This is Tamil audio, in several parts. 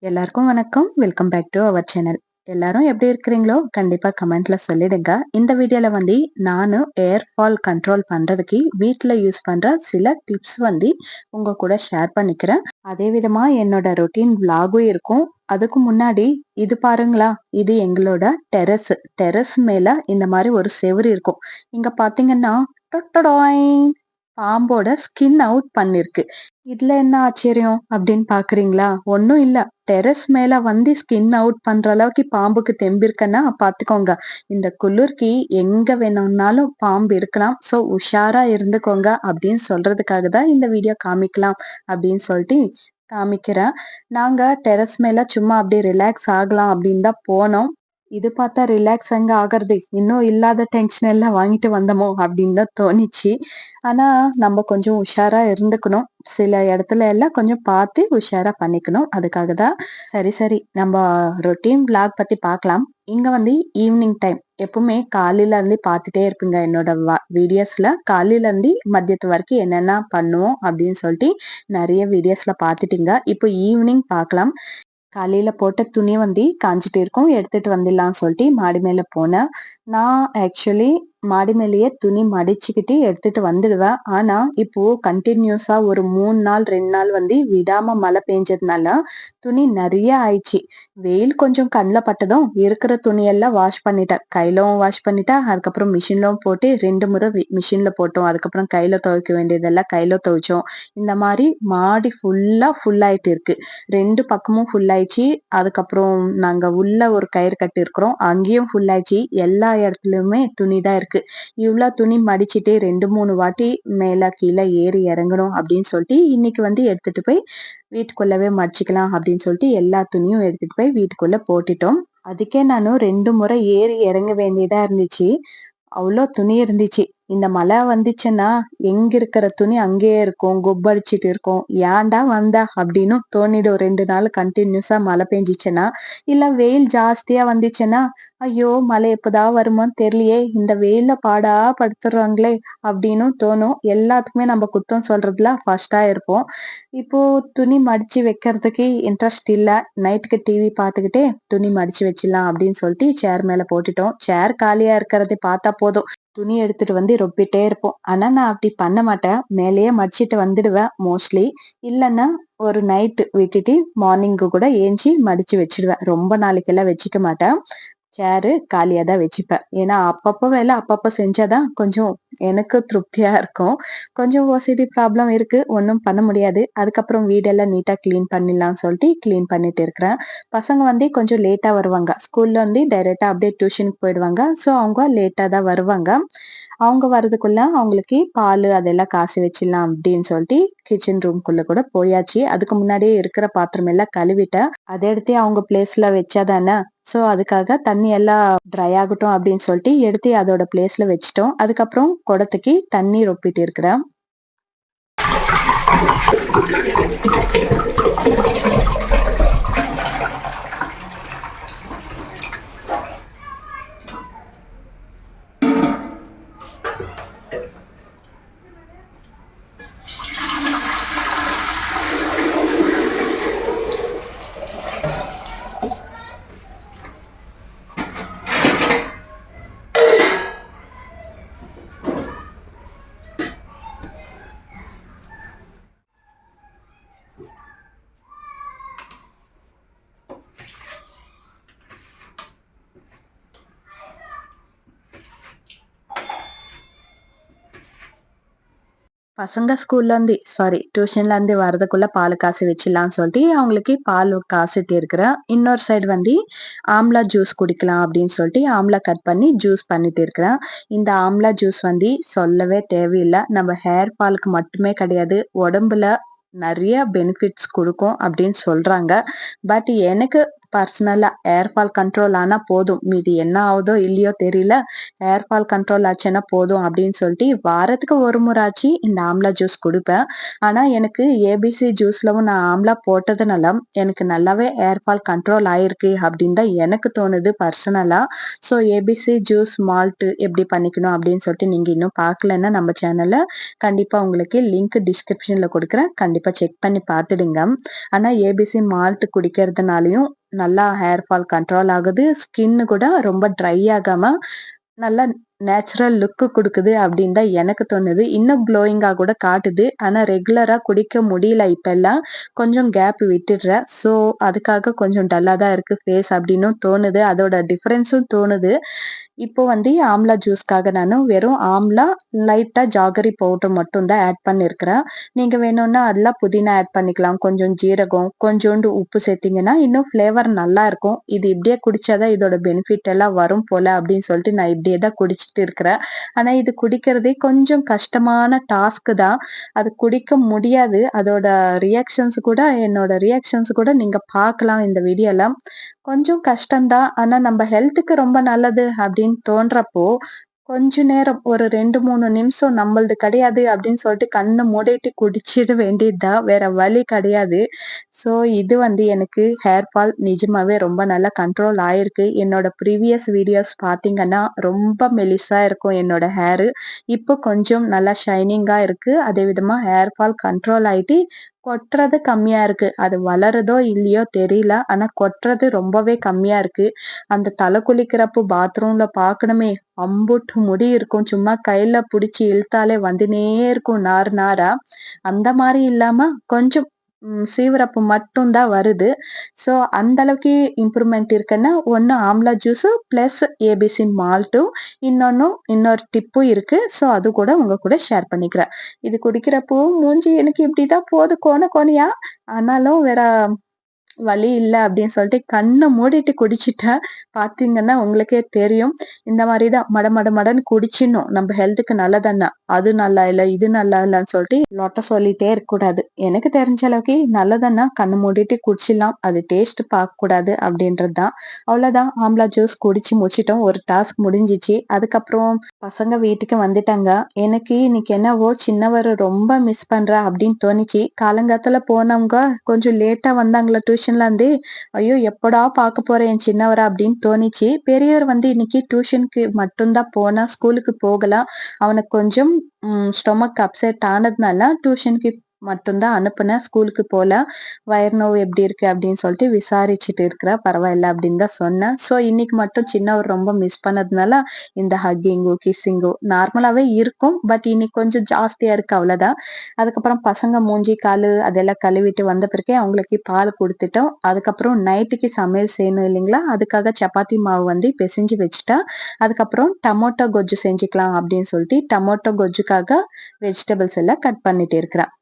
எல்லாருக்கும் வணக்கம். Welcome back to our channel. எல்லாரும் எப்படி இருக்கிறீங்களோ கண்டிப்பா கமெண்ட்ல சொல்லிடுங்க. இந்த வீடியோல வந்து நானு ஏர் ஃபால் கண்ட்ரோல் பண்றதுக்கு வீட்ல யூஸ் பண்ற சில டிப்ஸ் வந்து உங்க கூட ஷேர் பண்ணிக்கிறேன். அதே விதமா என்னோட ரொட்டீன் விலாகும் இருக்கும். அதுக்கு முன்னாடி இது பாருங்களா, இது எங்களோட டெரஸ். டெரஸ் மேல இந்த மாதிரி ஒரு செவுரு இருக்கும். இங்க பாத்தீங்கன்னா டொட்டடாயிங் பாம்போட ஸ்கின் அவுட் பண்ணிருக்கு. இதுல என்ன ஆச்சரியம் அப்படின்னு பாக்குறீங்களா? ஒண்ணும் இல்ல. டெரஸ் மேல வந்து ஸ்கின் அவுட் பண்ற அளவுக்கு பாம்புக்கு தெம்பிருக்குன்னா பாத்துக்கோங்க. இந்த குளிர்க்கு எங்க வேணும்னாலும் பாம்பு இருக்கலாம். சோ உஷாரா இருந்துக்கோங்க அப்படின்னு சொல்றதுக்காக தான் இந்த வீடியோ காமிக்கலாம் அப்படின்னு சொல்லிட்டு காமிக்கிறேன். நாங்க டெரஸ் மேல சும்மா அப்படியே ரிலாக்ஸ் ஆகலாம் அப்படின்னு தான் போனோம். இது பார்த்தா ரிலாக்ஸ் எங்க ஆகுறது? இன்னும் இல்லாத டென்ஷன் எல்லாம் வாங்கிட்டு வந்தோமோ அப்படின்னு தான் தோணிச்சு. ஆனா நம்ம கொஞ்சம் உஷாரா இருந்துக்கணும். சில இடத்துல எல்லாம் கொஞ்சம் பார்த்து உஷாரா பண்ணிக்கணும். அதுக்காக தான். சரி, சரி. நம்ம ரொட்டீன் விளாக் பத்தி பார்க்கலாம். இங்க வந்து ஈவினிங் டைம் எப்பவுமே காலையில இருந்து பார்த்துட்டே இருப்பீங்க என்னோட வீடியோஸ்ல. காலையில இருந்து மதியத்து வரைக்கும் என்னென்ன பண்ணுவோம் அப்படின்னு சொல்லிட்டு நிறைய வீடியோஸ்ல பார்த்துட்டீங்க. இப்போ ஈவினிங் பார்க்கலாம். காலையில போட்ட துணி வந்து காஞ்சிட்டு இருக்கும். எடுத்துட்டு வந்துடலாம்னு சொல்லிட்டு மாடி மேல போனேன். நான் ஆக்சுவலி மாடி மேலேயே துணி மடிச்சுக்கிட்டு எடுத்துட்டு வந்துடுவேன். ஆனா இப்போ கண்டினியூஸா ஒரு 3 நாள் 2 நாள் வந்து விடாம மழை பெஞ்சதுனால துணி நிறைய ஆயிடுச்சு. வெயில் கொஞ்சம் கண்ணுல பட்டதும் இருக்கிற துணியெல்லாம் வாஷ் பண்ணிட்டேன். கையிலும் வாஷ் பண்ணிட்டேன். அதுக்கப்புறம் மிஷின்லும் போட்டு 2 முறை மிஷின்ல போட்டோம். அதுக்கப்புறம் கையில துவைக்க வேண்டியதெல்லாம் கையில துவைச்சோம். இந்த மாதிரி மாடி ஃபுல் ஆயிட்டு இருக்கு. 2 பக்கமும் ஃபுல் ஆயிடுச்சு. அதுக்கப்புறம் நாங்க உள்ள ஒரு கயிறு கட்டி இருக்கிறோம். அங்கேயும் ஃபுல் ஆயிடுச்சு. எல்லா இடத்துலயுமே துணி தான் இருக்கு. இவ்ளோ துணி மடிச்சிட்டு 2, 3 வாட்டி மேல கீழ ஏறி இறங்கணும் அப்படின்னு சொல்லிட்டு இன்னைக்கு வந்து எடுத்துட்டு போய் வீட்டுக்குள்ளவே மடிச்சுக்கலாம் அப்படின்னு சொல்லிட்டு எல்லா துணியும் எடுத்துட்டு போய் வீட்டுக்குள்ள போட்டுட்டோம். அதுக்கே நானும் 2 முறை ஏறி இறங்க வேண்டியதா இருந்துச்சு. அவ்ளோ துணி இருந்துச்சு. இந்த மழை வந்துச்சுன்னா எங்க இருக்கிற துணி அங்கேயே இருக்கும். கொப்பளிச்சிட்டு இருக்கும். ஏன்டா வந்தா அப்படின்னு தோணிடும். 2 நாள் கண்டினியூஸா மழை பெஞ்சிச்சுன்னா. இல்ல வெயில் ஜாஸ்தியா வந்துச்சுன்னா, ஐயோ மழை எப்பதான் வருமோன்னு தெரியலையே, இந்த வெயில்ல பாடா படுத்துறாங்களே அப்படின்னு தோணும். எல்லாத்துக்குமே நம்ம குத்தம் சொல்றதுல ஃபர்ஸ்டா இருப்போம். இப்போ துணி மடிச்சு வைக்கிறதுக்கு இன்ட்ரெஸ்ட் இல்ல. நைட்டுக்கு டிவி பார்த்துக்கிட்டே துணி மடிச்சு வச்சிடலாம் அப்படின்னு சொல்லிட்டு சேர் மேல போட்டுட்டோம். சேர் காலியா இருக்கிறதை பார்த்தா போதும். துணி எடுத்துட்டு வந்து ரொப்பிட்டே இருப்போம். ஆனா நான் அப்படி பண்ண மாட்டேன். மேலேயே மடிச்சிட்டு வந்துடுவேன் மோஸ்ட்லி. இல்லைன்னா ஒரு நைட்டு விட்டுட்டு மார்னிங்கு கூட ஏஞ்சி மடிச்சு வச்சிடுவேன். ரொம்ப நாளைக்கெல்லாம் வச்சுக்க மாட்டேன். சேரு காலியா தான் வச்சுப்பேன். ஏன்னா அப்பப்போ வேலை அப்பப்போ செஞ்சாதான் கொஞ்சம் எனக்கு திருப்தியா இருக்கும். கொஞ்சம் ஓசிடி ப்ராப்ளம் இருக்கு. ஒண்ணும் பண்ண முடியாது. அதுக்கப்புறம் வீடெல்லாம் நீட்டா கிளீன் பண்ணிடலாம்னு சொல்லிட்டு கிளீன் பண்ணிட்டு இருக்கிறேன். பசங்க வந்து கொஞ்சம் லேட்டா வருவாங்க. ஸ்கூல்ல வந்து டைரக்டா அப்படியே டியூஷனுக்கு போயிடுவாங்க. ஸோ அவங்க லேட்டா தான் வருவாங்க. அவங்க வர்றதுக்குள்ள அவங்களுக்கு பால் அதெல்லாம் காய்ச்சி வச்சிடலாம் அப்படின்னு சொல்லிட்டு கிச்சன் ரூம்குள்ள கூட போயாச்சு. அதுக்கு முன்னாடியே இருக்கிற பாத்திரம் எல்லாம் கழுவிட்டேன். அதை எடுத்து அவங்க பிளேஸ்ல வச்சாதானே. சோ அதுக்காக தண்ணி எல்லாம் ட்ரை ஆகட்டும் அப்படின்னு சொல்லிட்டு எடுத்து அதோட பிளேஸ்ல வச்சுட்டோம். அதுக்கப்புறம் குடத்துக்கு தண்ணி ரொப்பிட்டு இருக்கிறேன். பசங்க டியூஷன்ல இருந்து வரதுக்குள்ள பால் காசு வச்சிடலாம்னு சொல்லிட்டு அவங்களுக்கு பால் காசிட்டு இருக்கிறேன். இன்னொரு சைடு வந்து ஆம்லா ஜூஸ் குடிக்கலாம் அப்படின்னு சொல்லிட்டு ஆம்லா கட் பண்ணி ஜூஸ் பண்ணிட்டு இருக்கிறேன். இந்த ஆம்லா ஜூஸ் வந்து சொல்லவே தேவையில்லை. நம்ம ஹேர் ஃபாலுக்கு மட்டுமே கிடையாது, உடம்புல நிறைய பெனிஃபிட்ஸ் கொடுக்கும் அப்படின்னு சொல்றாங்க. பட் எனக்கு பர்சனலா ஹேர் ஃபால் கண்ட்ரோல் ஆனா போதும். மீதி என்ன ஆகுதோ இல்லையோ தெரியல. ஹேர் ஃபால் கண்ட்ரோல் ஆச்சுன்னா போதும் அப்படின்னு சொல்லிட்டு வாரத்துக்கு ஒரு முறையாச்சு இந்த ஆம்லா ஜூஸ் குடிப்பேன். ஆனா எனக்கு ஏபிசி ஜூஸ்லவும் நான் ஆம்லா போட்டதுனால எனக்கு நல்லாவே ஹேர் ஃபால் கண்ட்ரோல் ஆயிருக்கு அப்படின்னு தான் எனக்கு தோணுது பர்சனலா. ஸோ ஏபிசி ஜூஸ் மால்ட் எப்படி பண்ணிக்கணும் அப்படின்னு சொல்லிட்டு நீங்க இன்னும் பார்க்கலன்னா நம்ம சேனல்ல கண்டிப்பா உங்களுக்கு லிங்க் டிஸ்கிரிப்ஷன்ல கொடுக்குறேன். கண்டிப்பா செக் பண்ணி பார்த்துடுங்க. ஆனா ஏபிசி மால்ட் குடிக்கிறதுனாலயும் நல்லா ஹேர் ஃபால் கண்ட்ரோல் ஆகுது. ஸ்கின் கூட ரொம்ப ட்ரை ஆகாம நல்லா நேச்சுரல் லுக் குடுக்குது அப்படின்னு தான் எனக்கு தோணுது. இன்னும் க்ளோயிங்கா கூட காட்டுது. ஆனா ரெகுலரா குடிக்க முடியல இப்பல்லாம். கொஞ்சம் கேப் விட்டுடுறேன். ஸோ அதுக்காக கொஞ்சம் டல்லா தான் இருக்கு ஃபேஸ் அப்படின்னும் தோணுது. அதோட டிஃபரன்ஸும் தோணுது. இப்போ வந்து ஆம்லா ஜூஸ்க்காக நானு வெறும் ஆம்லா, லைட்டா ஜாகரி பவுடர் மட்டும் தான் ஆட் பண்ணியிருக்கிறேன். நீங்க வேணும்னா அதுல புதினா ஆட் பண்ணிக்கலாம். கொஞ்சம் ஜீரகம், கொஞ்சோண்டு உப்பு சேர்த்தீங்கன்னா இன்னும் ஃப்ளேவர் நல்லா இருக்கும். இது இப்படியே குடிச்சா தான் இதோட பெனிஃபிட் எல்லாம் வரும் போல அப்படின்னு சொல்லிட்டு நான் இப்படியே தான் குடிச்சிட்டு இருக்கிறேன். ஆனா இது குடிக்கிறதே கொஞ்சம் கஷ்டமான டாஸ்க் தான். அது குடிக்க முடியாது. அதோட என்னோட ரியாக்ஷன்ஸ் கூட நீங்க பார்க்கலாம் இந்த வீடியோல. கொஞ்சம் கஷ்டம் தான். ஆனா நம்ம ஹெல்த்துக்கு ரொம்ப நல்லது அப்படின்னு தோன்றப்போ, கொஞ்ச நேரம் ஒரு 2, 3 நிமிஷம் நம்மளது கிடையாது அப்படின்னு சொல்லிட்டு கண்ண மூடிட்டு குடிச்சிட வேண்டியது தான். வேற வழி கிடையாது. ஸோ இது வந்து எனக்கு ஹேர் ஃபால் நிஜமாவே ரொம்ப நல்லா கண்ட்ரோல் ஆயிருக்கு. என்னோட ப்ரீவியஸ் வீடியோஸ் பார்த்தீங்கன்னா, ரொம்ப மெலிசா இருக்கும் என்னோட ஹேரு. இப்போ கொஞ்சம் நல்லா ஷைனிங்கா இருக்கு. அதே விதமா ஹேர் ஃபால் கண்ட்ரோல் ஆயிட்டு கொட்டுறது கம்மியா இருக்கு. அது வளருதோ இல்லையோ தெரியல. ஆனா கொட்டுறது ரொம்பவே கம்மியா இருக்கு. அந்த தலை குளிக்கிறப்போ பாத்ரூம்ல பார்க்கணுமே, அம்புட்டு முடி இருக்கும். சும்மா கையில புடிச்சு இழுத்தாலே வந்துனே இருக்கும் நார் நாரா. அந்த மாரி இல்லாம கொஞ்சம் சீவுறப்ப மட்டும் தான் வருது. ஸோ அந்த அளவுக்கு இம்ப்ரூவ்மெண்ட் இருக்குன்னா, ஒண்ணு ஆம்லா ஜூஸு பிளஸ் ஏபிசி மால்ட்டும், இன்னொரு டிப்பும் இருக்கு. ஸோ அது கூட உங்க கூட ஷேர் பண்ணிக்கிறேன். இது குடிக்கிறப்போ மூஞ்சி எனக்கு இப்படிதான் போகுது கோணையா. ஆனாலும் வேற வழி இல்ல அப்படின்னு சொல்லிட்டு கண்ண மூடிட்டு குடிச்சிட்டேன். பார்த்தீங்கன்னா உங்களுக்கே தெரியும். இந்த மாரி தான் மடன்னு குடிச்சிடணும். நம்ம ஹெல்த்துக்கு நல்லதுன்னா. அது நல்லா இல்ல, இது நல்லா இல்லன்னு சொல்லிட்டு லொட்ட சொல்லிட்டே இருக்கக்கூடாது. எனக்கு தெரிஞ்ச அளவுக்கு நல்லதுன்னா கண்ண மூடிட்டு குடிச்சிடலாம். அது டேஸ்ட் பார்க்கக்கூடாது அப்படின்றது தான். அவ்வளோதான் ஆம்லா ஜூஸ் குடிச்சு முடிச்சிட்டோம். ஒரு டாஸ்க் முடிஞ்சிச்சு. அதுக்கப்புறம் பசங்க வீட்டுக்கு வந்துட்டாங்க. எனக்கு இன்னைக்கு என்னவோ சின்னவர ரொம்ப மிஸ் பண்றேன் அப்படின்னு தோணுச்சு. காலங்காத்தால போனவங்க கொஞ்சம் லேட்டா வந்தாங்களா டியூஷன்ல இருந்து. ஐயோ எப்படா பார்க்க போறேன் என் சின்னவர அப்படின்னு தோணுச்சு. பெரியவர் வந்து இன்னைக்கு டியூஷனுக்கு மட்டும்தான் போனா, ஸ்கூலுக்கு போகல. அவனுக்கு கொஞ்சம் ஸ்டொமக் அப்செட் ஆனதுனால டியூஷனுக்கு மட்டும்தான் அனுப்புனேன். ஸ்கூலுக்கு போல. வயிறு நோவு எப்படி இருக்கு அப்படின்னு சொல்லிட்டு விசாரிச்சுட்டு இருக்கிறா. பரவாயில்ல அப்படின்னு தான் சொன்னேன். ஸோ இன்னைக்கு மட்டும் சின்னவர் ரொம்ப மிஸ் பண்ணதுனால இந்த ஹக்கிங்கு, கிஸ்ஸிங்கு நார்மலாவே இருக்கும். பட் இன்னைக்கு கொஞ்சம் ஜாஸ்தியா இருக்கு அவ்வளவுதான். அதுக்கப்புறம் பசங்க மூஞ்சி, காலு அதெல்லாம் கழுவிட்டு வந்த பிறகு அவங்களுக்கு பால் குடுத்துட்டோம். அதுக்கப்புறம் நைட்டுக்கு சமையல் செய்யணும் இல்லைங்களா? அதுக்காக சப்பாத்தி மாவு வந்து பெசஞ்சு வச்சுட்டேன். அதுக்கப்புறம் டமோட்டோ கொஜ்ஜு செஞ்சுக்கலாம் அப்படின்னு சொல்லிட்டு டமோட்டோ கொஜ்ஜுக்காக வெஜிடபிள்ஸ் எல்லாம் கட் பண்ணிட்டு இருக்கிறேன்.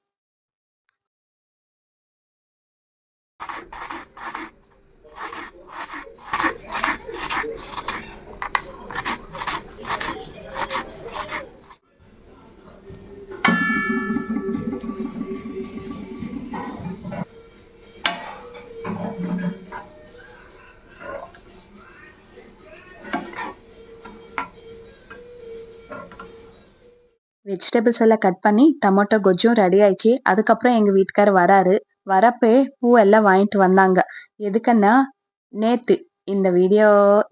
வெஜிடபிள்ஸ் எல்லாம் கட் பண்ணி டொமேட்டோ கொஜ்ஜும் ரெடி ஆயிடுச்சு. அதுக்கப்புறம் எங்க வீட்டுக்காரர் வராரு. வரப்பே பூ எல்லாம் வாங்கிட்டு வந்தாங்க. எதுக்குன்னா, நேத்து இந்த வீடியோ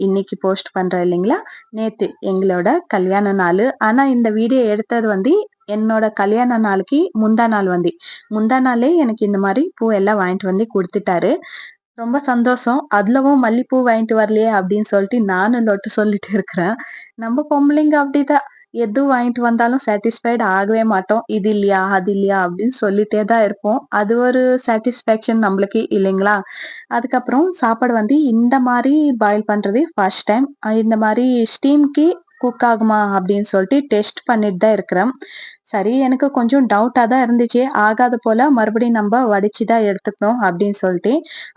இன்னைக்கு போஸ்ட் பண்றேன் இல்லைங்களா? நேத்து எங்களோட கல்யாண நாளு. ஆனா இந்த வீடியோ எடுத்தது வந்து என்னோட கல்யாண நாளுக்கு முந்தா நாளே எனக்கு இந்த மாரி பூ எல்லாம் வாங்கிட்டு வந்து குடுத்துட்டாரு. ரொம்ப சந்தோஷம். அதுலவும் மல்லிப்பூ வாங்கிட்டு வரலையே அப்படின்னு சொல்லிட்டு நானும் லொட்டு சொல்லிட்டு இருக்கிறேன். நம்ம பொம்பளைங்க அப்படிதான். எது வாங்கிட்டு வந்தாலும் சாட்டிஸ்ஃபைடு ஆகவே மாட்டோம். இது இல்லையா, அது இல்லையா அப்படின்னு சொல்லிட்டே தான் இருப்போம். அது ஒரு சாட்டிஸ்ஃபேக்ஷன் நம்மளுக்கு இல்லைங்களா? அதுக்கப்புறம் சாப்பாடு வந்து இந்த மாரி பாயில் பண்றது ஃபர்ஸ்ட் டைம். இந்த மாரி ஸ்டீம்க்கு குக் ஆகுமா அப்படின்னு சொல்லிட்டு டெஸ்ட் பண்ணிட்டு தான் இருக்கிறேன். சரி எனக்கு கொஞ்சம் டவுட்டா தான் இருந்துச்சு. ஆகாது போல மறுபடியும் நம்ம வடிச்சு தான் எடுத்துக்கணும் அப்படின்னு சொல்லிட்டு.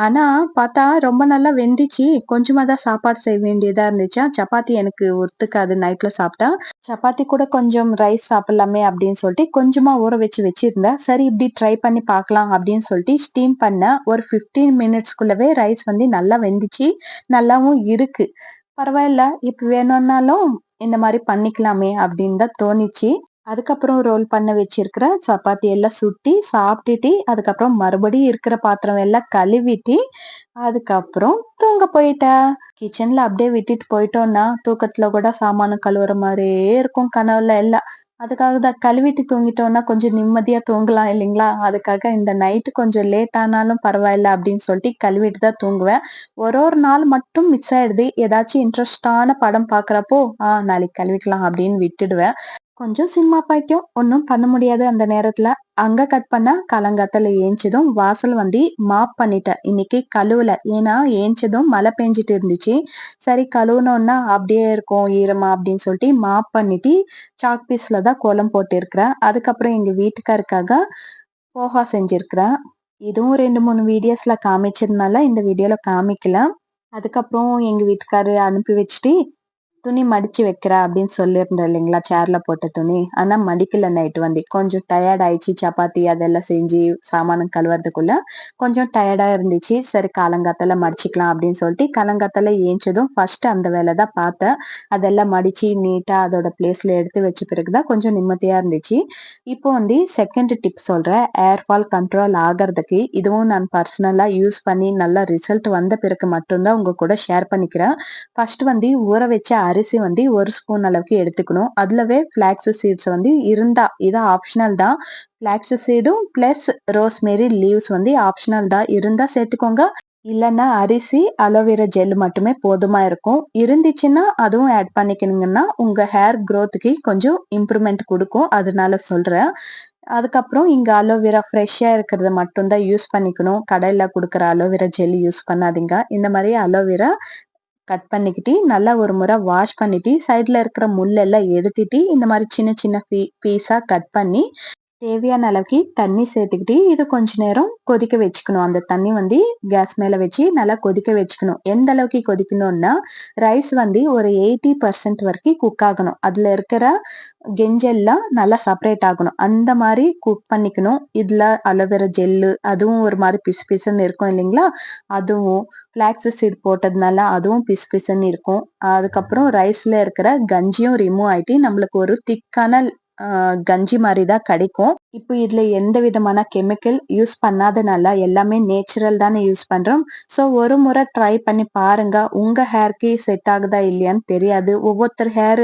ஆனா பார்த்தா ரொம்ப நல்லா வெந்துச்சு. கொஞ்சமா தான் சாப்பாடு செய்ய வேண்டியதா இருந்துச்சா. சப்பாத்தி எனக்கு ஒத்துக்காது நைட்ல சாப்பிட்டா. சப்பாத்தி கூட கொஞ்சம் ரைஸ் சாப்பிடலாமே அப்படின்னு சொல்லிட்டு கொஞ்சமா ஊற வச்சு வச்சிருந்தேன். சரி இப்படி ட்ரை பண்ணி பார்க்கலாம் அப்படின்னு சொல்லிட்டு ஸ்டீம் பண்ணேன். ஒரு 15 மினிட்ஸ்க்குள்ளவே ரைஸ் வந்து நல்லா வெந்துச்சு. நல்லாவும் இருக்கு. பரவாயில்ல. இப்ப வேணும்னாலும் இந்த மாரி பண்ணிக்கலாமே அப்படின்னு தான் தோணிச்சு. அதுக்கப்புறம் ரோல் பண்ண வச்சிருக்கிற சப்பாத்தி எல்லாம் சுட்டி சாப்பிட்டுட்டு, அதுக்கப்புறம் மறுபடியும் இருக்கிற பாத்திரம் எல்லாம் கழுவிட்டு, அதுக்கப்புறம் தூங்க போயிட்டேன். கிச்சன்ல அப்படியே விட்டுட்டு போயிட்டோம்னா, தூக்கத்துல கூட சாமானம் கழுவுற மாரியே இருக்கும் கனவுல எல்லாம். அதுக்காக தான் கழுவிட்டு தூங்கிட்டோம்னா கொஞ்சம் நிம்மதியா தூங்கலாம் இல்லைங்களா? அதுக்காக இந்த நைட்டு கொஞ்சம் லேட் ஆனாலும் பரவாயில்ல அப்படின்னு சொல்லிட்டு கழுவிட்டு தான் தூங்குவேன். ஒரு ஒரு நாள் மட்டும் மிஸ் ஆயிடுது. ஏதாச்சும் இன்ட்ரெஸ்டான படம் பார்க்குறப்போ, நாளைக்கு கழுவிக்கலாம் அப்படின்னு விட்டுடுவேன். கொஞ்சம் சினிமா பைத்தியம். ஒண்ணும் பண்ண முடியாது அந்த நேரத்துல. அங்க கட் பண்ணா காலங்காத்தால ஏஞ்சதும் வாசல் வந்து மாப் பண்ணிட்டேன். இன்னைக்கு கழுவல. ஏன்னா ஏஞ்சதும் மழை பெஞ்சுட்டு இருந்துச்சு. சரி கழுவுனோம்னா அப்படியே இருக்கும் ஈரமா அப்படின்னு சொல்லிட்டு மாப் பண்ணிட்டு சாக் பீஸ்ல தான் கோலம் போட்டிருக்கிறேன். அதுக்கப்புறம் எங்க வீட்டுக்காருக்காக போஹா செஞ்சிருக்கிறேன். இதுவும் 2, 3 வீடியோஸ்ல காமிச்சதுனால இந்த வீடியோல காமிக்கல. அதுக்கப்புறம் எங்க வீட்டுக்காரரு அனுப்பி வச்சுட்டு துணி மடிச்சு வைக்கிறேன் அப்படின்னு சொல்லியிருந்தேன் இல்லைங்களா? சேர்ல போட்ட துணி. ஆனா மடிக்கல நைட் வந்து. கொஞ்சம் டயர்ட் ஆயிடுச்சு. சப்பாத்தி அதெல்லாம் செஞ்சு சாமானம் கழுவுறதுக்குள்ள கொஞ்சம் டயர்டா இருந்துச்சு. சரி காலங்காத்தால மடிச்சுக்கலாம் அப்படின்னு சொல்லிட்டு காலங்காத்தால ஏஞ்சதும் ஃபர்ஸ்ட் அந்த வேலை தான் பார்த்தேன். அதெல்லாம் மடிச்சு நீட்டா அதோட பிளேஸ்ல எடுத்து வச்ச பிறகு தான் கொஞ்சம் நிம்மதியா இருந்துச்சு. இப்போ வந்து செகண்ட் டிப் சொல்றேன். ஏர் ஃபால் கண்ட்ரோல் ஆகறதுக்கு இதுவும் நான் பர்சனலா யூஸ் பண்ணி நல்ல ரிசல்ட் வந்த பிறகு மட்டும் தான் உங்க கூட ஷேர் பண்ணிக்கிறேன். ஃபர்ஸ்ட் வந்து ஊற வச்ச அரிசி வந்து 1 ஸ்பூன் அளவுக்கு எடுத்துக்கணும். அதுலவே ஃபிளாக்ஸ் சீட்ஸ் வந்து இருந்தா, இது ஆப்ஷனல் தான். ஃபிளாக்ஸ் சீடும் பிளஸ் ரோஸ்மேரி லீவ்ஸ் வந்து ஆப்ஷனல் தான். இருந்தா சேர்த்துக்கோங்க. இல்லன்னா அரிசி, அலோவேரா ஜெல் மட்டுமே போதுமா இருக்கும். இருந்துச்சுன்னா அதுவும் ஆட் பண்ணிக்கணுங்கன்னா, உங்க ஹேர் குரோத்துக்கு கொஞ்சம் இம்ப்ரூவ்மெண்ட் குடுக்கும். அதனால சொல்றேன். அதுக்கப்புறம் இங்க அலோவேரா ஃப்ரெஷ்ஷா இருக்கிறத மட்டும் தான் யூஸ் பண்ணிக்கணும். கடையில குடுக்குற அலோவேரா ஜெல் யூஸ் பண்ணாதீங்க. இந்த மாரி அலோவேரா கட் பண்ணிக்கிட்டு, நல்லா ஒரு முறை வாஷ் பண்ணிட்டு, சைடுல இருக்கிற முள்ளெல்லாம் எடுத்துட்டு, இந்த மாரி சின்ன சின்ன பீஸா கட் பண்ணி தேவையான அளவுக்கு தண்ணி சேர்த்துக்கிட்டு இது கொஞ்ச நேரம் கொதிக்க வச்சுக்கணும். அந்த தண்ணி வந்து கேஸ் மேல வச்சு நல்லா கொதிக்க வச்சுக்கணும். எந்த அளவுக்கு கொதிக்கணும்னா ரைஸ் வந்து ஒரு 80% வரைக்கும் குக் ஆகணும். அதுல இருக்கிற கெஞ்செல்லாம் நல்லா செப்பரேட் ஆகணும். அந்த மாதிரி குக் பண்ணிக்கணும். இதுல அலோவேரா ஜெல்லு அதுவும் ஒரு மாதிரி பிசு பிசுன்னு இருக்கும் இல்லைங்களா? அதுவும் ஃபிளாக்ஸ் சீட் போட்டதுனால அதுவும் பிசு பிசுன்னு இருக்கும். அதுக்கப்புறம் ரைஸ்ல இருக்கிற கஞ்சியும் ரிமூவ் ஆயிட்டு நம்மளுக்கு ஒரு திக்கான கஞ்சி மாதிரி தான் கிடைக்கும். இப்போ இதுல எந்த விதமான கெமிக்கல் யூஸ் பண்ணாதனால எல்லாமே நேச்சுரல் தானே யூஸ் பண்றோம். ஸோ ஒரு முறை ட்ரை பண்ணி பாருங்க. உங்க ஹேர்க்கு செட் ஆகுதா இல்லையான்னு தெரியாது. ஒவ்வொருத்தர் ஹேர்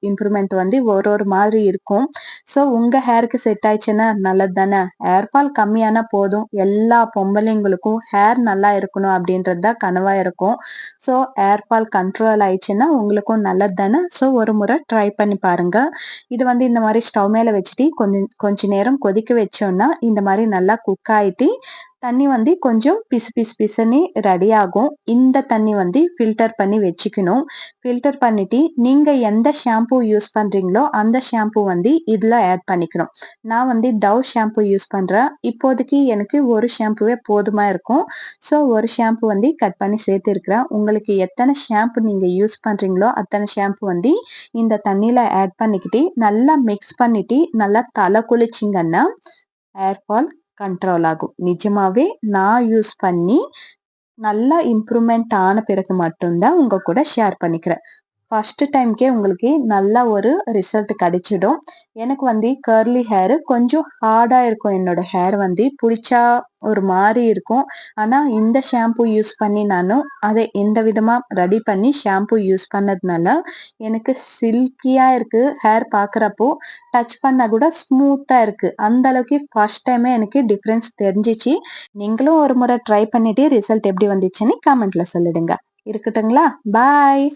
இம்ப்ரூவ்மெண்ட் வந்து ஒரு ஒரு மாதிரி இருக்கும். ஸோ உங்க ஹேருக்கு செட் ஆயிடுச்சுன்னா நல்லது தானே. ஹேர் ஃபால் கம்மியானா போதும். எல்லா பொம்பளைங்களுக்கும் ஹேர் நல்லா இருக்கணும் அப்படின்றது தான் கனவா இருக்கும். ஸோ ஹேர் ஃபால் கண்ட்ரோல் ஆயிடுச்சுன்னா உங்களுக்கும் நல்லது தானே. ஸோ ஒரு முறை ட்ரை பண்ணி பாருங்க. இது வந்து இந்த மாதிரி ஸ்டவ் மேல வச்சுட்டு கொஞ்ச நேரம் கொதிக்க வச்சோம்னா இந்த மாதிரி நல்லா குக் ஆயிட்டு தண்ணி வந்து கொஞ்சம் பிசு பிசு பிசுன்னு ரெடி ஆகும். இந்த தண்ணி வந்து ஃபில்டர் பண்ணி வச்சுக்கணும். ஃபில்டர் பண்ணிட்டு நீங்க எந்த ஷாம்பு யூஸ் பண்றீங்களோ அந்த ஷாம்பு வந்து இதுல ஆட் பண்ணிக்கணும். நான் வந்து டவ் ஷாம்பு யூஸ் பண்றேன். இப்போதைக்கு எனக்கு ஒரு ஷாம்புவே போதுமா இருக்கும். ஸோ ஒரு ஷாம்பு வந்து கட் பண்ணி சேர்த்து இருக்கிறேன். உங்களுக்கு எத்தனை ஷாம்பு நீங்க யூஸ் பண்றீங்களோ அத்தனை ஷாம்பு வந்து இந்த தண்ணியில ஆட் பண்ணிக்கிட்டு நல்லா மிக்ஸ் பண்ணிட்டு நல்லா தலை குளிச்சிங்கன்னா ஹேர் ஃபால் கண்ட்ரோல் ஆகும். நிஜமாவே நான் யூஸ் பண்ணி நல்லா இம்ப்ரூவ்மெண்ட் ஆன பிறகு மட்டும்தான் உங்க கூட ஷேர் பண்ணிக்கிறேன். ஃபர்ஸ்ட் டைம்க்கே உங்களுக்கு நல்ல ஒரு ரிசல்ட் கிடைச்சிடும். எனக்கு வந்து கர்லி ஹேர் கொஞ்சம் ஹார்டா இருக்கும். என்னோட ஹேர் வந்து புடிச்சா ஒரு மாதிரி இருக்கும். ஆனா இந்த ஷாம்பு யூஸ் பண்ணி நானும் அதை எந்த விதமா ரெடி பண்ணி ஷாம்பு யூஸ் பண்ணதுனால எனக்கு சில்கியா இருக்கு. ஹேர் பார்க்குறப்போ டச் பண்ணா கூட ஸ்மூத்தா இருக்கு. அந்த அளவுக்கு ஃபர்ஸ்ட் டைமே எனக்கு டிஃபரன்ஸ் தெரிஞ்சிச்சு. நீங்களும் ஒரு முறை ட்ரை பண்ணிட்டு ரிசல்ட் எப்படி வந்துச்சுன்னு கமெண்ட்ல சொல்லிடுங்க. இருக்கட்டுங்களா? பாய்.